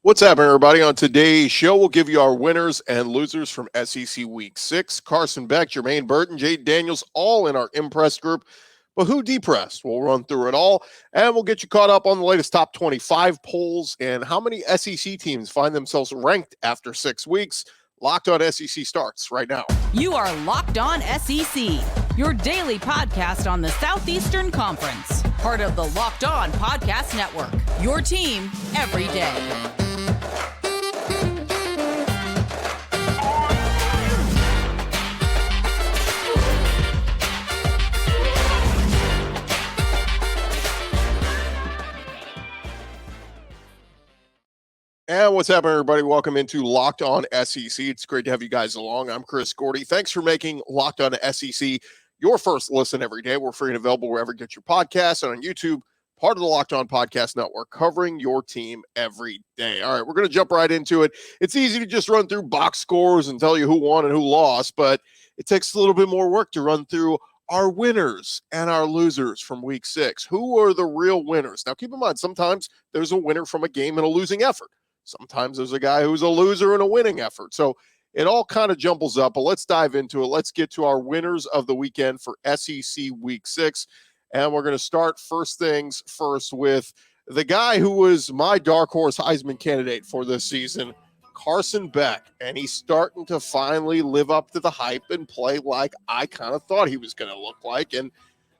What's happening, everybody? On today's show, we'll give you our winners and losers from SEC Week 6. Carson Beck, Germaine Burton, Jaden Daniels, all in our impressed group. But who depressed? We'll run through it all, and we'll get you caught up on the latest top 25 polls and how many SEC teams find themselves ranked after 6 weeks. Locked On SEC starts right now. You are Locked On SEC, your daily podcast on the Southeastern Conference. Part of the Locked On Podcast Network, your team every day. And what's happening, everybody? Welcome into Locked On SEC. It's great to have you guys along. I'm Chris Gordy. Thanks for making Locked On SEC your first listen every day. We're free and available wherever you get your podcasts and on YouTube, part of the Locked On Podcast Network, covering your team every day. All right, we're going to jump right into it. It's easy to just run through box scores and tell you who won and who lost, but it takes a little bit more work to run through our winners and our losers from Week 6. Who are the real winners? Now, keep in mind, sometimes there's a winner from a game and a losing effort. Sometimes there's a guy who's a loser in a winning effort. So it all kind of jumbles up, but let's dive into it. Let's get to our winners of the weekend for SEC Week 6. And we're going to start first things first with the guy who was my dark horse Heisman candidate for this season, Carson Beck. And he's starting to finally live up to the hype and play like I kind of thought he was going to look like. And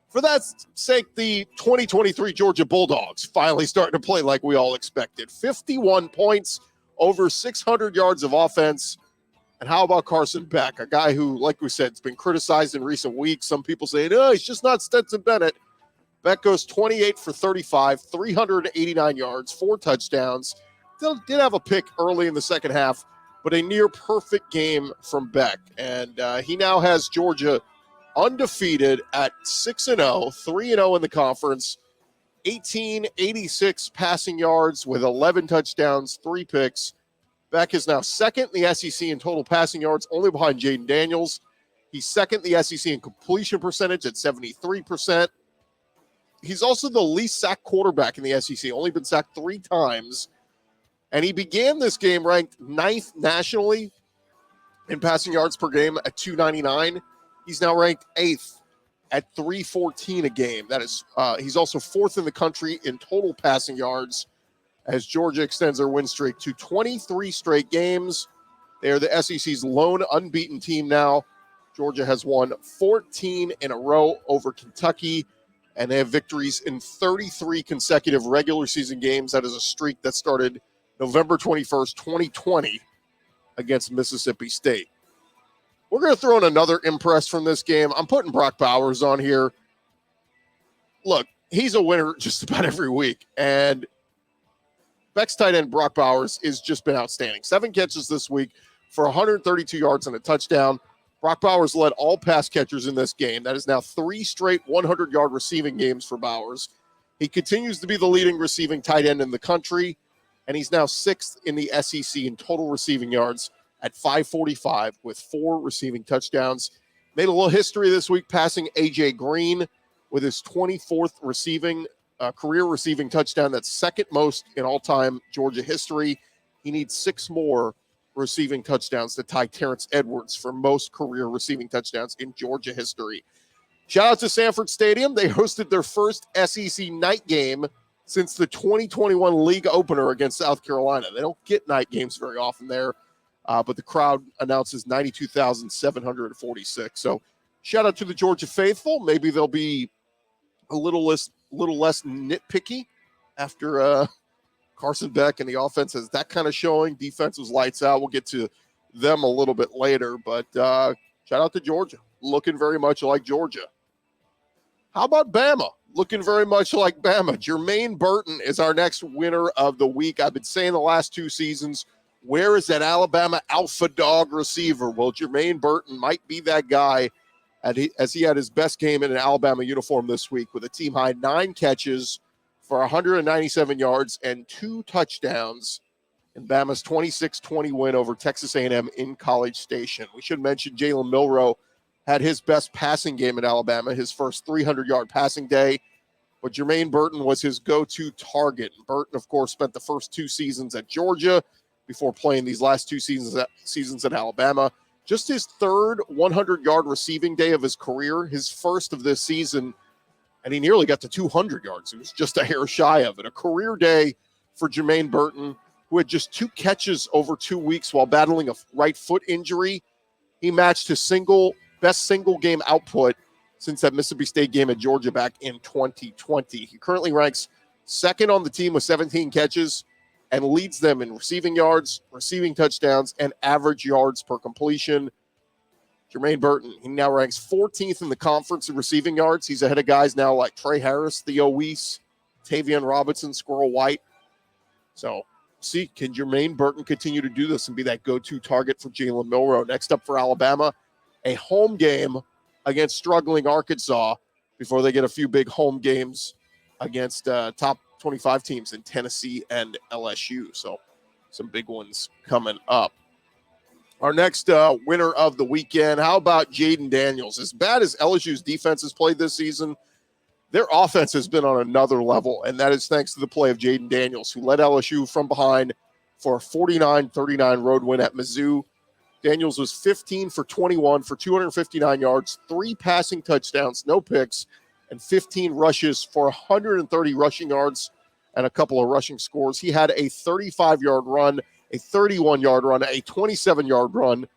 for that sake, the 2023 Georgia Bulldogs finally starting to play like we all expected. 51 points, over 600 yards of offense. And how about Carson Beck, a guy who, like we said, has been criticized in recent weeks. Some people saying, he's just not Stetson Bennett. Beck goes 28 for 35, 389 yards, 4 touchdowns. Did have a pick early in the second half, but a near-perfect game from Beck. And he now has Georgia undefeated at 6-0, 3-0 in the conference, 1886 passing yards with 11 touchdowns, 3 picks. Beck is now second in the SEC in total passing yards, only behind Jaden Daniels. He's second in the SEC in completion percentage at 73%. He's also the least sacked quarterback in the SEC, only been sacked 3 times. And he began this game ranked 9th nationally in passing yards per game at 299. He's now ranked 8th at 314 a game. That is, he's also 4th in the country in total passing yards as Georgia extends their win streak to 23 straight games. They are the SEC's lone unbeaten team now. Georgia has won 14 in a row over Kentucky, and they have victories in 33 consecutive regular season games. That is a streak that started November 21st, 2020 against Mississippi State. We're going to throw in another impress from this game. I'm putting Brock Bowers on here. Look, he's a winner just about every week. And Beck's tight end, Brock Bowers, has just been outstanding. 7 catches this week for 132 yards and a touchdown. Brock Bowers led all pass catchers in this game. That is now 3 straight 100-yard receiving games for Bowers. He continues to be the leading receiving tight end in the country, and he's now 6th in the SEC in total receiving yards at 545 with 4 receiving touchdowns. Made a little history this week, passing A.J. Green with his 24th career receiving touchdown. That's second most in all-time Georgia history. He needs 6 more receiving touchdowns to tie Terrence Edwards for most career receiving touchdowns in Georgia history. Shout out to Sanford Stadium. They hosted their first SEC night game since the 2021 league opener against South Carolina. They don't get night games very often there. But the crowd announces 92,746. So shout out to the Georgia faithful. Maybe they'll be a little less nitpicky after Carson Beck and the offense has that kind of showing. Defense was lights out. We'll get to them a little bit later. But shout out to Georgia. Looking very much like Georgia. How about Bama? Looking very much like Bama. Germaine Burton is our next winner of the week. I've been saying the last 2 seasons, where is that Alabama alpha dog receiver? Well, Germaine Burton might be that guy as he had his best game in an Alabama uniform this week with a team-high 9 catches for 197 yards and 2 touchdowns in Bama's 26-20 win over Texas A&M in College Station. We should mention Jalen Milroe had his best passing game at Alabama, his first 300-yard passing day. but Germaine Burton was his go-to target. Burton, of course, spent the first 2 seasons at Georgia before playing these last 2 seasons at Alabama. Just his third 100-yard receiving day of his career, his first of this season, and he nearly got to 200 yards. It was just a hair shy of it. A career day for Germaine Burton, who had just 2 catches over 2 weeks while battling a right foot injury. He matched his best single game output since that Mississippi State game at Georgia back in 2020. He currently ranks second on the team with 17 catches and leads them in receiving yards, receiving touchdowns, and average yards per completion. Germaine Burton, he now ranks 14th in the conference in receiving yards. He's ahead of guys now like Trey Harris, Theo Weiss, Tavion Robinson, Squirrel White. So, see, can Germaine Burton continue to do this and be that go-to target for Jalen Milroe? Next up for Alabama, a home game against struggling Arkansas before they get a few big home games against top 25 teams in Tennessee and LSU. So some big ones coming up. Our next winner of the weekend, how about Jaden Daniels? As bad as LSU's defense has played this season, their offense has been on another level, and that is thanks to the play of Jaden Daniels, who led LSU from behind for a 49-39 road win at Mizzou. Daniels was 15 for 21 for 259 yards, 3 passing touchdowns, no picks, and 15 rushes for 130 rushing yards and a couple of rushing scores. He had a 35-yard run, a 31-yard run, a 27-yard run.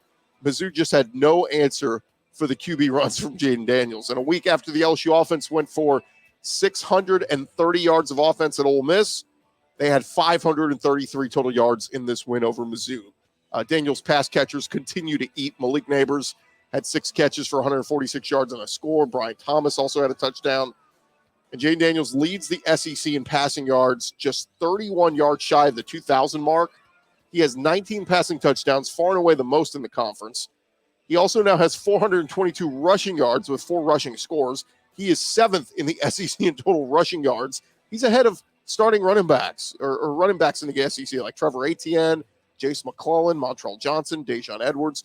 Mizzou just had no answer for the QB runs from Jaden Daniels. And a week after the LSU offense went for 630 yards of offense at Ole Miss, they had 533 total yards in this win over Mizzou. Daniels' pass catchers continue to eat. Malik Neighbors had 6 catches for 146 yards and a score. Brian Thomas also had a touchdown. And Jaden Daniels leads the SEC in passing yards, just 31 yards shy of the 2,000 mark. He has 19 passing touchdowns, far and away the most in the conference. He also now has 422 rushing yards with 4 rushing scores. He is 7th in the SEC in total rushing yards. He's ahead of starting running backs or running backs in the SEC like Trevor Etienne, Jase McClellan, Montrell Johnson, Dejon Edwards.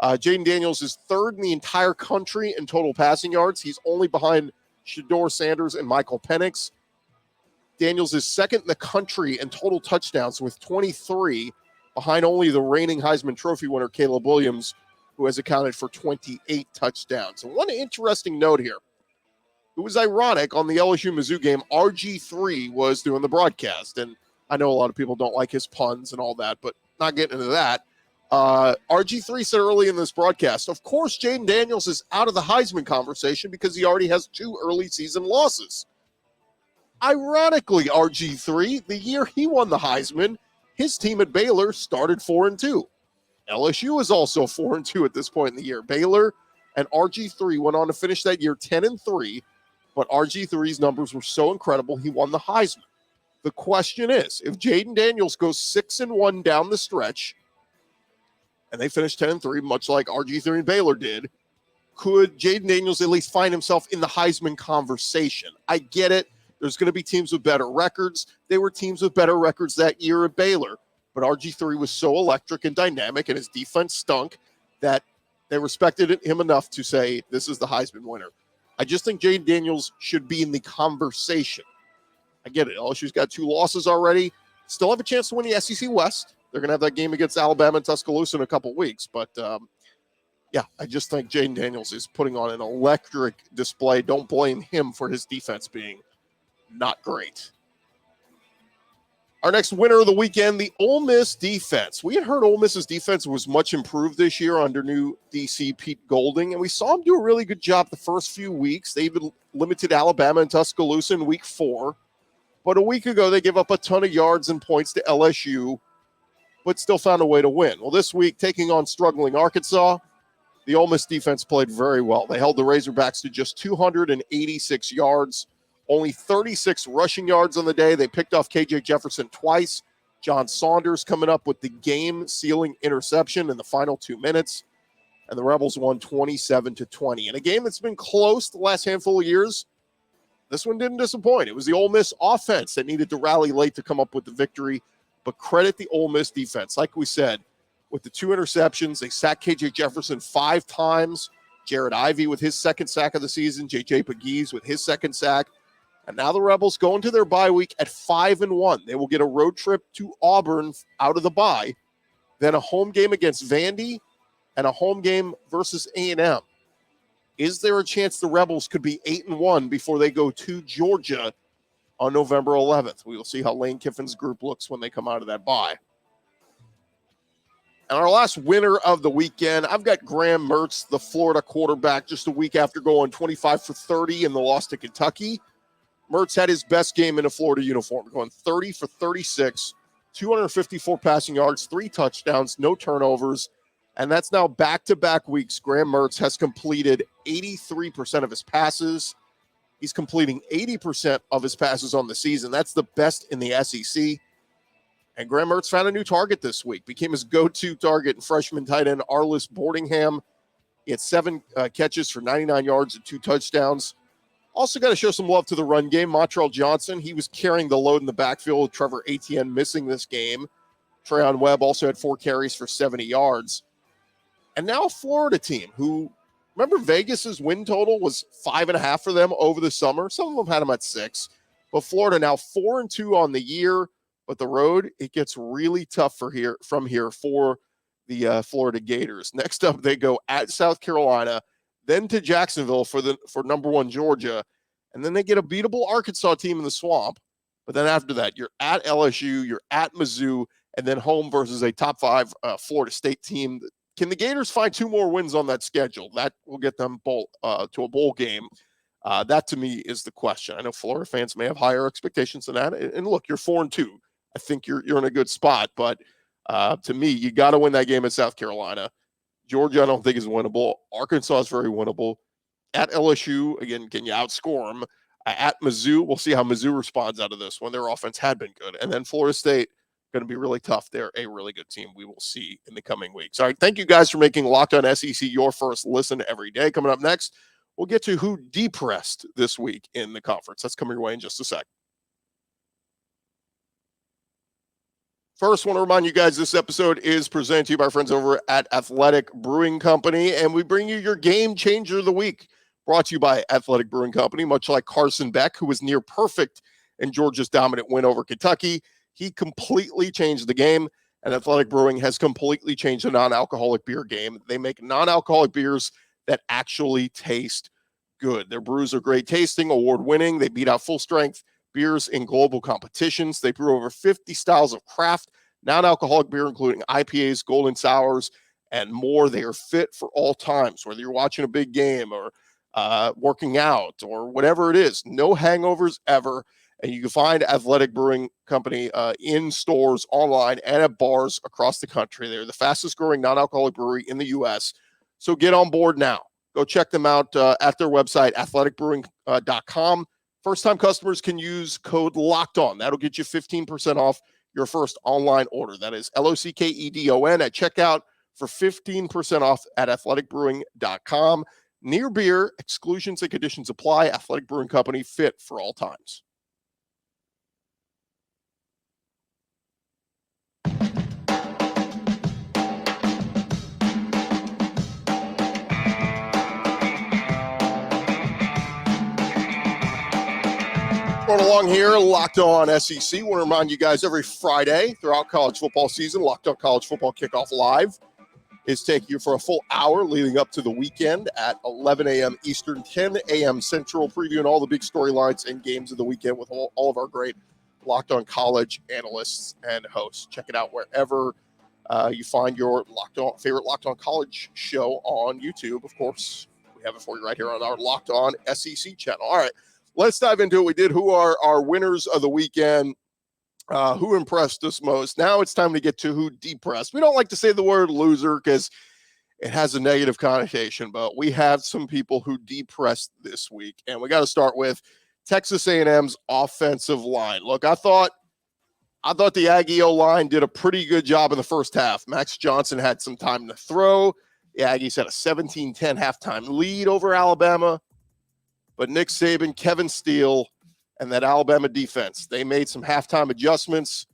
Jaden Daniels is 3rd in the entire country in total passing yards. He's only behind Shedeur Sanders and Michael Penix. Daniels is 2nd in the country in total touchdowns with 23, behind only the reigning Heisman Trophy winner Caleb Williams, who has accounted for 28 touchdowns. And one interesting note here. It was ironic on the LSU-Mizzou game, RG3 was doing the broadcast. And I know a lot of people don't like his puns and all that, but not getting into that. RG3 said early in this broadcast, of course, Jaden Daniels is out of the Heisman conversation because he already has 2 early season losses. Ironically, RG3, the year he won the Heisman, his team at Baylor started 4-2. LSU is also 4-2 at this point in the year. Baylor and RG3 went on to finish that year 10-3, but RG3's numbers were so incredible, he won the Heisman. The question is, if Jaden Daniels goes 6-1 down the stretch, and they finish 10-3, much like RG3 and Baylor did, could Jaden Daniels at least find himself in the Heisman conversation? I get it. There's going to be teams with better records. They were teams with better records that year at Baylor, but RG3 was so electric and dynamic, and his defense stunk that they respected him enough to say, this is the Heisman winner. I just think Jaden Daniels should be in the conversation. I get it. LSU's got 2 losses already. Still have a chance to win the SEC West. They're going to have that game against Alabama and Tuscaloosa in a couple weeks. But, I just think Jaden Daniels is putting on an electric display. Don't blame him for his defense being not great. Our next winner of the weekend, the Ole Miss Defense. We had heard Ole Miss's defense was much improved this year under new DC Pete Golding, and we saw him do a really good job the first few weeks. They even limited Alabama and Tuscaloosa in week 4. But a week ago, they gave up a ton of yards and points to LSU, but still found a way to win. Well, this week, taking on struggling Arkansas, the Ole Miss defense played very well. They held the Razorbacks to just 286 yards, only 36 rushing yards on the day. They picked off KJ Jefferson twice. John Saunders coming up with the game-sealing interception in the final 2 minutes. And the Rebels won 27-20. In a game that's been close the last handful of years, this one didn't disappoint. It was the Ole Miss offense that needed to rally late to come up with the victory. But credit the Ole Miss defense. Like we said, with the 2 interceptions, they sacked KJ Jefferson 5 times. Jared Ivey with his 2nd sack of the season. J.J. Pegues with his 2nd sack. And now the Rebels go into their bye week at 5-1. They will get a road trip to Auburn out of the bye, then a home game against Vandy, and a home game versus A&M. Is there a chance the Rebels could be 8-1 before they go to Georgia on November 11th? We will see how Lane Kiffin's group looks when they come out of that bye. And our last winner of the weekend, I've got Graham Mertz, the Florida quarterback, just a week after going 25 for 30 in the loss to Kentucky. Mertz had his best game in a Florida uniform, going 30 for 36, 254 passing yards, 3 touchdowns, no turnovers. And that's now back-to-back weeks. Graham Mertz has completed 83% of his passes. He's completing 80% of his passes on the season. That's the best in the SEC. And Graham Mertz found a new target this week, became his go-to target in freshman tight end Arliss Boardingham. He had 7 catches for 99 yards and 2 touchdowns. Also got to show some love to the run game. Montrell Johnson, he was carrying the load in the backfield. Trevor Etienne missing this game. Trayon Webb also had 4 carries for 70 yards. And now a Florida team who, remember Vegas's win total was 5.5 for them over the summer. Some of them had them at 6. But Florida now 4-2 on the year. But the road, it gets really tough from here for the Florida Gators. Next up, they go at South Carolina, then to Jacksonville for number 1 Georgia, and then they get a beatable Arkansas team in the Swamp. But then after that, you're at LSU, you're at Mizzou, and then home versus a top 5 Florida State team. Can the Gators find 2 more wins on that schedule? That will get them to a bowl game. That to me is the question. I know Florida fans may have higher expectations than that. And look, you're 4-2. I think you're in a good spot, but to me, you got to win that game at South Carolina. Georgia, I don't think is winnable. Arkansas is very winnable. At LSU, again, can you outscore them? At Mizzou, we'll see how Mizzou responds out of this one. Their offense had been good. And then Florida State, going to be really tough. They're a really good team. We will see in the coming weeks. All right, thank you guys for making Locked On SEC your first listen every day. Coming up next, we'll get to who depressed this week in the conference. That's coming your way in just a sec. First, I want to remind you guys this episode is presented to you by our friends over at Athletic Brewing Company, and we bring you your Game Changer of the Week, brought to you by Athletic Brewing Company. Much like Carson Beck, who was near perfect in Georgia's dominant win over Kentucky, he completely changed the game, and Athletic Brewing has completely changed the non-alcoholic beer game. They make non-alcoholic beers that actually taste good. Their brews are great tasting, award-winning. They beat out full-strength beers in global competitions. They brew over 50 styles of craft non-alcoholic beer, including IPAs, golden sours, and more. They are fit for all times, whether you're watching a big game or working out or whatever it is. No hangovers ever. And you can find Athletic Brewing Company in stores, online, and at bars across the country. They're the fastest growing non-alcoholic brewery in the U.S. So get on board now. Go check them out at their website, athleticbrewing.com. First-time customers can use code LOCKEDON. That'll get you 15% off your first online order. That is LOCKEDON at checkout for 15% off at athleticbrewing.com. Near beer, exclusions and conditions apply. Athletic Brewing Company, fit for all times. Going along here, Locked On SEC. Want to remind you guys every Friday throughout college football season, Locked On College Football Kickoff Live is taking you for a full hour leading up to the weekend at 11 a.m. Eastern, 10 a.m. Central, previewing all the big storylines and games of the weekend with all of our great Locked On College analysts and hosts. Check it out wherever you find your favorite Locked On College show on YouTube. Of course, we have it for you right here on our Locked On SEC channel. All right. Let's dive into it. We did who are our winners of the weekend, who impressed us most. Now it's time to get to who depressed. We don't like to say the word loser because it has a negative connotation, but we have some people who depressed this week. And we got to start with Texas A&M's offensive line. Look, I thought the Aggie O-line did a pretty good job in the first half. Max Johnson had some time to throw. The Aggies had a 17-10 halftime lead over Alabama. But Nick Saban, Kevin Steele, and that Alabama defense, they made some halftime adjustments.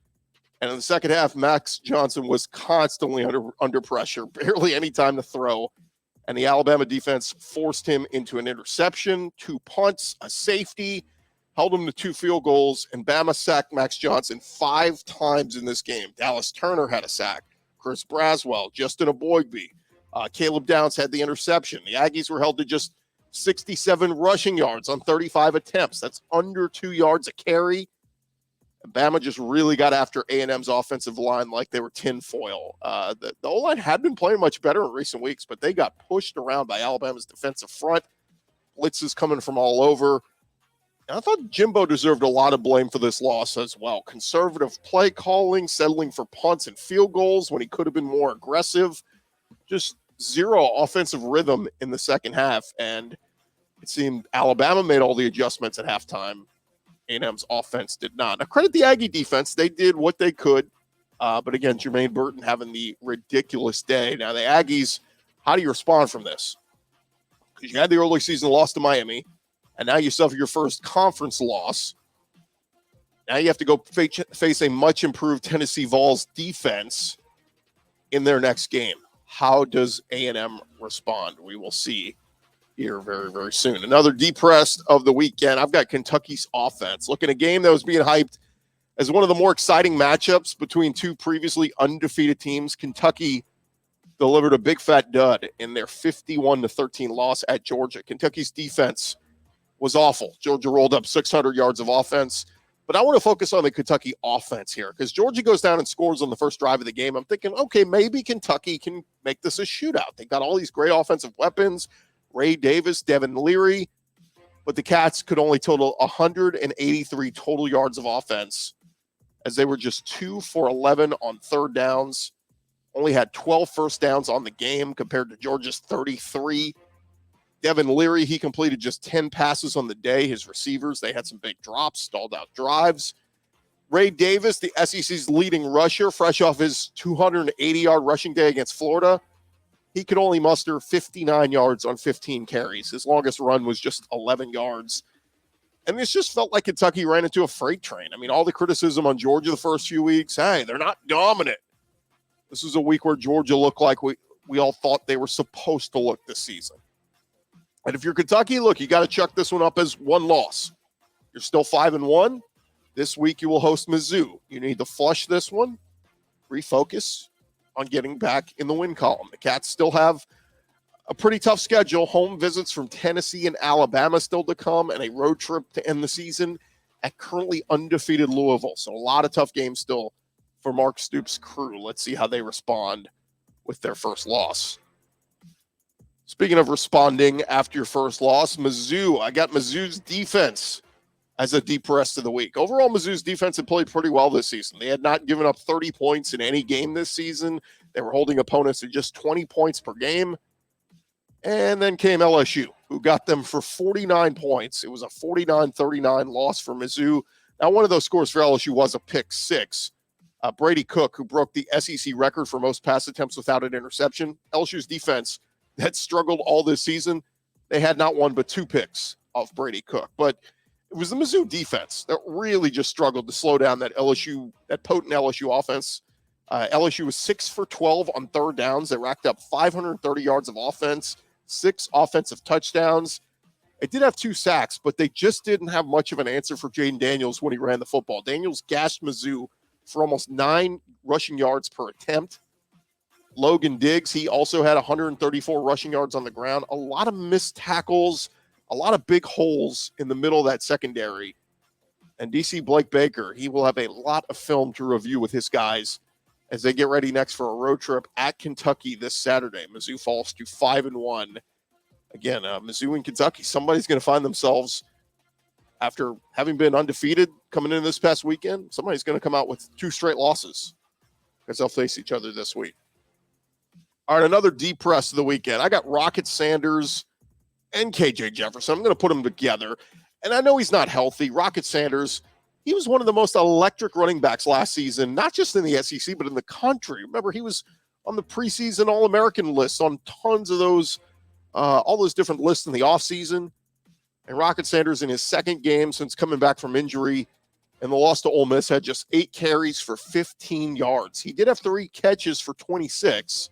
And in the second half, Max Johnson was constantly under pressure, barely any time to throw. And the Alabama defense forced him into an interception, 2 punts, a safety, held them to 2 field goals, and Bama sacked Max Johnson 5 times in this game. Dallas Turner had a sack. Chris Braswell, Justin Aboigbe, Caleb Downs had the interception. The Aggies were held to just 67 rushing yards on 35 attempts. That's under 2 yards a carry. And Bama just really got after A&M's offensive line like they were tinfoil. The O-line had been playing much better in recent weeks, but they got pushed around by Alabama's defensive front. Blitzes coming from all over. And I thought Jimbo deserved a lot of blame for this loss as well. Conservative play calling, settling for punts and field goals when he could have been more aggressive. Just zero offensive rhythm in the second half. And it seemed Alabama made all the adjustments at halftime. A&M's offense did not. Now, credit the Aggie defense. They did what they could. But again, Germaine Burton having the ridiculous day. Now, the Aggies, how do you respond from this? Because you had the early season loss to Miami, and now you suffer your first conference loss. Now you have to go face a much improved Tennessee Vols defense in their next game. How does A&M respond? We will see here very, very soon. Another depressed of the weekend. I've got Kentucky's offense. Look at a game that was being hyped as one of the more exciting matchups between two previously undefeated teams. Kentucky delivered a big fat dud in their 51-13 loss at Georgia. Kentucky's defense was awful. Georgia rolled up 600 yards of offense. But I want to focus on the Kentucky offense here because Georgia goes down and scores on the first drive of the game. I'm thinking, okay, maybe Kentucky can make this a shootout. They got all these great offensive weapons. Ray Davis, Devin Leary, but the Cats could only total 183 total yards of offense as they were just 2 for 11 on third downs, only had 12 first downs on the game compared to Georgia's 33. Devin Leary, he completed just 10 passes on the day. His receivers, they had some big drops, stalled out drives. Ray Davis, the SEC's leading rusher, fresh off his 280-yard rushing day against Florida, he could only muster 59 yards on 15 carries. His longest run was just 11 yards. And this just felt like Kentucky ran into a freight train. I mean, all the criticism on Georgia the first few weeks, hey, they're not dominant. This was a week where Georgia looked like we all thought they were supposed to look this season. And if you're Kentucky, look, you got to chuck this one up as one loss. You're still 5-1. This week you will host Mizzou. You need to flush this one, refocus on getting back in the win column. The Cats still have a pretty tough schedule. Home visits from Tennessee and Alabama still to come, and a road trip to end the season at currently undefeated Louisville. So a lot of tough games still for Mark Stoops' crew. Let's see how they respond with their first loss. Speaking of responding after your first loss, Mizzou. I got Mizzou's defense as a depressed of the week. Overall, Mizzou's defense had played pretty well this season. They had not given up 30 points in any game this season. They were holding opponents to just 20 points per game. And then came LSU, who got them for 49 points. It was a 49-39 loss for Mizzou. Now, one of those scores for LSU was a pick six. Brady Cook, who broke the SEC record for most pass attempts without an interception. LSU's defense that struggled all this season, they had not one but 2 picks off Brady Cook. But it was the Mizzou defense that really just struggled to slow down that potent LSU offense. LSU was 6 for 12 on third downs. They racked up 530 yards of offense, 6 offensive touchdowns. They did have 2 sacks, but they just didn't have much of an answer for Jaden Daniels when he ran the football. Daniels gashed Mizzou for almost 9 rushing yards per attempt. Logan Diggs, he also had 134 rushing yards on the ground. A lot of missed tackles, a lot of big holes in the middle of that secondary. And DC Blake Baker, he will have a lot of film to review with his guys as they get ready next for a road trip at Kentucky this Saturday. Mizzou falls to 5-1. Again, Mizzou and Kentucky, somebody's going to find themselves, after having been undefeated coming in this past weekend, somebody's going to come out with 2 straight losses because they'll face each other this week. All right, another deep press of the weekend. I got Rocket Sanders and KJ Jefferson. I'm going to put them together. And I know he's not healthy. Rocket Sanders, he was one of the most electric running backs last season, not just in the SEC, but in the country. Remember, he was on the preseason All-American list, on tons of those, all those different lists in the offseason. And Rocket Sanders, in his second game since coming back from injury and the loss to Ole Miss, had just 8 carries for 15 yards. He did have 3 catches for 26.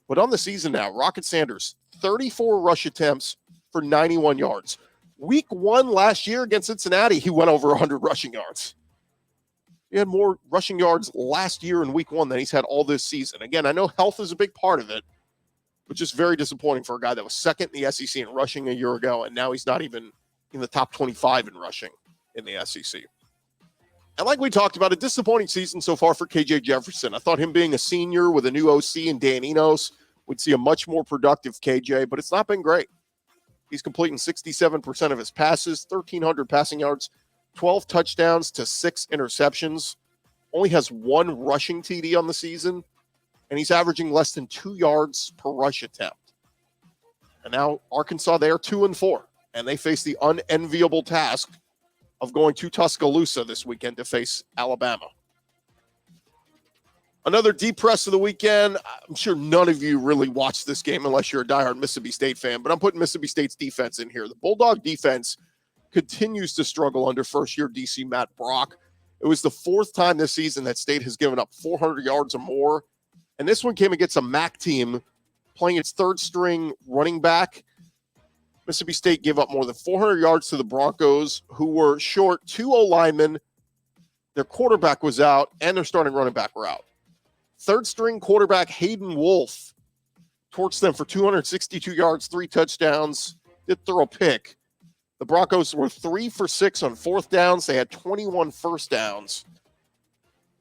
But on the season now, Rocket Sanders, 34 rush attempts for 91 yards. Week 1 last year against Cincinnati, he went over 100 rushing yards. He had more rushing yards last year in week 1 than he's had all this season. Again, I know health is a big part of it, but just very disappointing for a guy that was second in the SEC in rushing a year ago, and now he's not even in the top 25 in rushing in the SEC. And like we talked about, a disappointing season so far for KJ Jefferson. I thought him being a senior with a new OC and Dan Enos would see a much more productive KJ, but it's not been great. He's completing 67% of his passes, 1,300 passing yards, 12 touchdowns to 6 interceptions. Only has 1 rushing TD on the season, and he's averaging less than 2 yards per rush attempt. And now Arkansas, they are 2-4, and they face the unenviable task of going to Tuscaloosa this weekend to face Alabama. Another deep press of the weekend. I'm sure none of you really watched this game unless you're a diehard Mississippi State fan, but I'm putting Mississippi State's defense in here. The Bulldog defense continues to struggle under first-year DC Matt Brock. It was the 4th time this season that State has given up 400 yards or more, and this one came against a MAC team playing its third-string running back. Mississippi State gave up more than 400 yards to the Broncos, who were short 2 O-linemen. Their quarterback was out, and their starting running back were out. Third-string quarterback Hayden Wolf torched them for 262 yards, 3 touchdowns, did throw a pick. The Broncos were 3 for 6 on 4th downs. They had 21 first downs.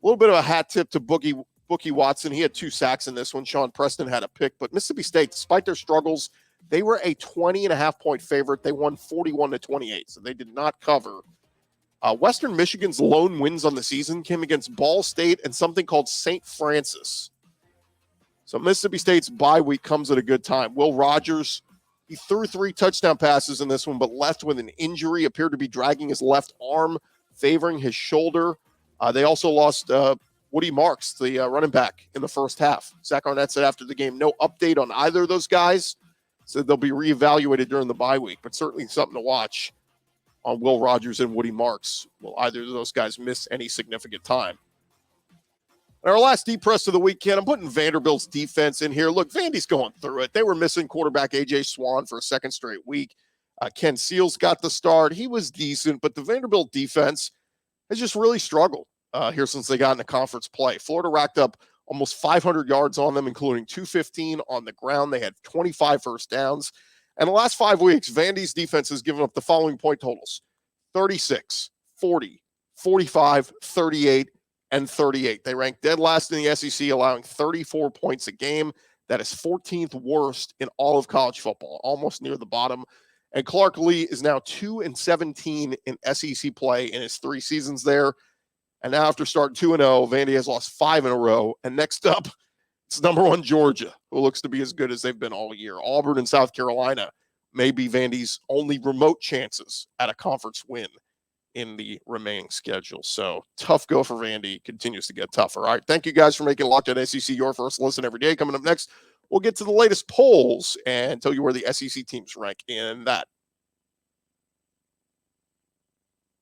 A little bit of a hat tip to Bookie Watson. He had 2 sacks in this one. Sean Preston had a pick. But Mississippi State, despite their struggles, they were a 20.5-point favorite. They won 41-28, so they did not cover. Western Michigan's lone wins on the season came against Ball State and something called St. Francis. So Mississippi State's bye week comes at a good time. Will Rogers, he threw 3 touchdown passes in this one, but left with an injury, appeared to be dragging his left arm, favoring his shoulder. They also lost Woody Marks, the running back, in the first half. Zach Arnett said after the game, no update on either of those guys. So they'll be reevaluated during the bye week, but certainly something to watch on Will Rogers and Woody Marks. Will either of those guys miss any significant time? And our last deep press of the weekend, I'm putting Vanderbilt's defense in here. Look, Vandy's going through it. They were missing quarterback A.J. Swan for a second straight week. Ken Seals got the start. He was decent, but the Vanderbilt defense has just really struggled here since they got into conference play. Florida racked up almost 500 yards on them, including 215 on the ground. They had 25 first downs. And the last 5 weeks, Vandy's defense has given up the following point totals: 36, 40, 45, 38, and 38. They rank dead last in the SEC, allowing 34 points a game. That is 14th worst in all of college football, almost near the bottom. And Clark Lee is now 2-17 in SEC play in his 3 seasons there. And now after starting 2-0, Vandy has lost 5 in a row. And next up, it's number 1 Georgia, who looks to be as good as they've been all year. Auburn and South Carolina may be Vandy's only remote chances at a conference win in the remaining schedule. So tough go for Vandy, continues to get tougher. All right, thank you guys for making Locked On SEC your first listen every day. Coming up next, we'll get to the latest polls and tell you where the SEC teams rank in that.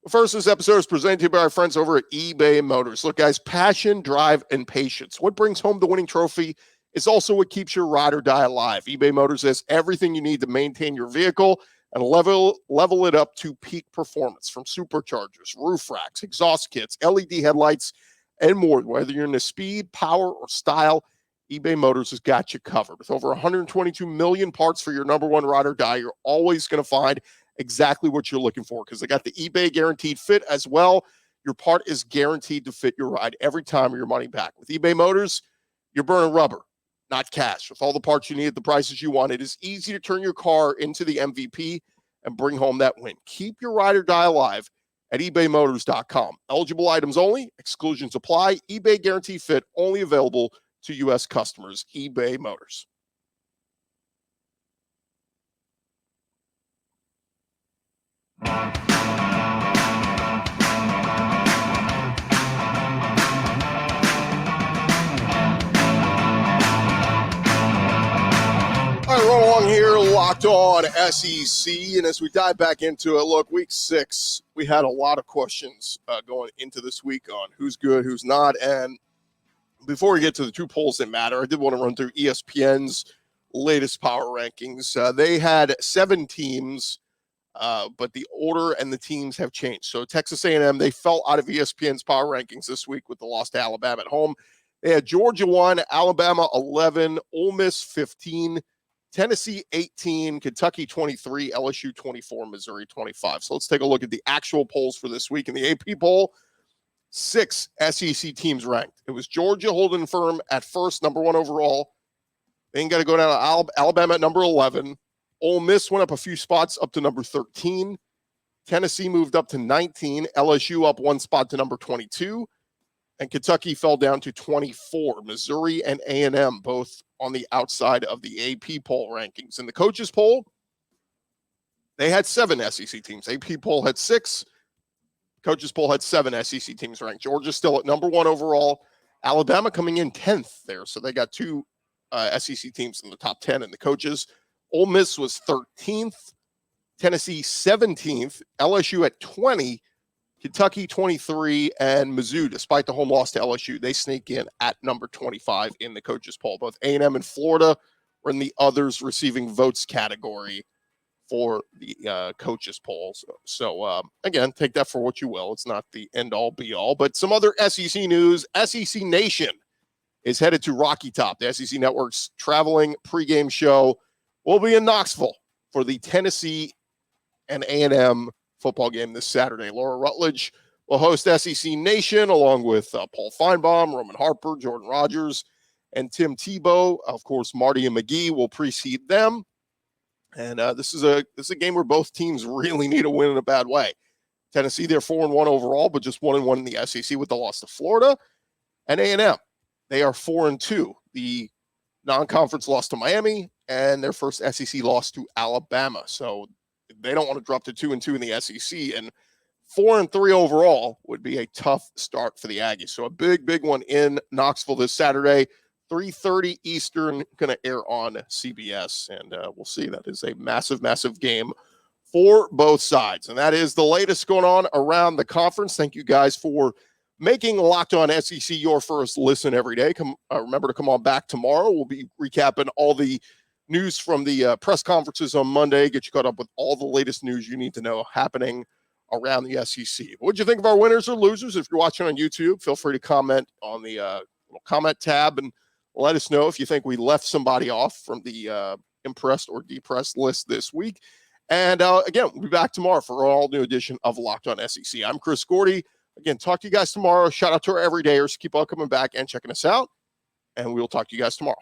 First, this episode is presented to you by our friends over at eBay Motors. Look, guys, passion, drive, and patience. What brings home the winning trophy is also what keeps your ride or die alive. eBay Motors has everything you need to maintain your vehicle and level it up to peak performance, from superchargers, roof racks, exhaust kits, LED headlights, and more. Whether you're into speed, power, or style, eBay Motors has got you covered. With over 122 million parts for your number 1 ride or die, you're always going to find exactly what you're looking for, because they got the eBay guaranteed fit as well. Your part is guaranteed to fit your ride every time, or your money back. With eBay Motors, you're burning rubber, not cash. With all the parts you need at the prices you want, it is easy to turn your car into the MVP and bring home that win. Keep your ride or die alive at ebaymotors.com. Eligible items only. Exclusions apply. eBay guarantee fit only available to U.S. customers. eBay Motors. All right, roll along here, Locked On SEC. And as we dive back into it, look, week 6, we had a lot of questions going into this week on who's good, who's not. And before we get to the 2 polls that matter, I did want to run through ESPN's latest power rankings. They had 7 teams but the order and the teams have changed. So Texas A&M, they fell out of ESPN's power rankings this week with the loss to Alabama at home. They had Georgia 1, Alabama 11, Ole Miss 15, Tennessee 18, Kentucky 23, LSU 24, Missouri 25. So let's take a look at the actual polls for this week. In the AP poll, 6 SEC teams ranked. It was Georgia holding firm at first, number 1 overall. Then got to go down to Alabama at number 11. Ole Miss went up a few spots up to number 13. Tennessee moved up to 19. LSU up 1 spot to number 22. And Kentucky fell down to 24. Missouri and A&M both on the outside of the AP poll rankings. In the coaches poll, they had 7 SEC teams. AP poll had 6. Coaches poll had 7 SEC teams ranked. Georgia still at number 1 overall. Alabama coming in 10th there. So they got 2 SEC teams in the top 10 in the coaches. Ole Miss was 13th. Tennessee 17th. LSU at 20. Kentucky 23, and Mizzou, despite the home loss to LSU, they sneak in at number 25 in the coaches poll. Both A&M and Florida were in the others receiving votes category for the coaches polls. So again, take that for what you will. It's not the end-all, be-all. But some other SEC news. SEC Nation is headed to Rocky Top. The SEC Network's traveling pregame show will be in Knoxville for the Tennessee and A&M football game this Saturday. Laura Rutledge will host SEC Nation along with Paul Feinbaum, Roman Harper, Jordan Rogers, and Tim Tebow. Of course, Marty and McGee will precede them. And this is a game where both teams really need a win in a bad way. Tennessee, they're 4-1 overall, but just 1-1 in the SEC with the loss to Florida. And A&M, they are 4-2. The non-conference loss to Miami and their first SEC loss to Alabama. So they don't want to drop to 2-2 in the SEC, and 4-3 overall would be a tough start for the Aggies. So a big one in Knoxville this Saturday, 3:30 Eastern, going to air on CBS, and we'll see. That is a massive game for both sides, and that is the latest going on around the conference. Thank you guys for making Locked On SEC your first listen every day. Remember to come on back tomorrow. We'll be recapping all the news from the press conferences on Monday, get you caught up with all the latest news you need to know happening around the SEC. What'd you think of our winners or losers? If you're watching on YouTube, feel free to comment on the little comment tab and let us know if you think we left somebody off from the impressed or depressed list this week. And again, we'll be back tomorrow for an all-new edition of Locked On SEC. I'm Chris Gordy. Again, talk to you guys tomorrow. Shout out to our everydayers. Keep on coming back and checking us out. And we'll talk to you guys tomorrow.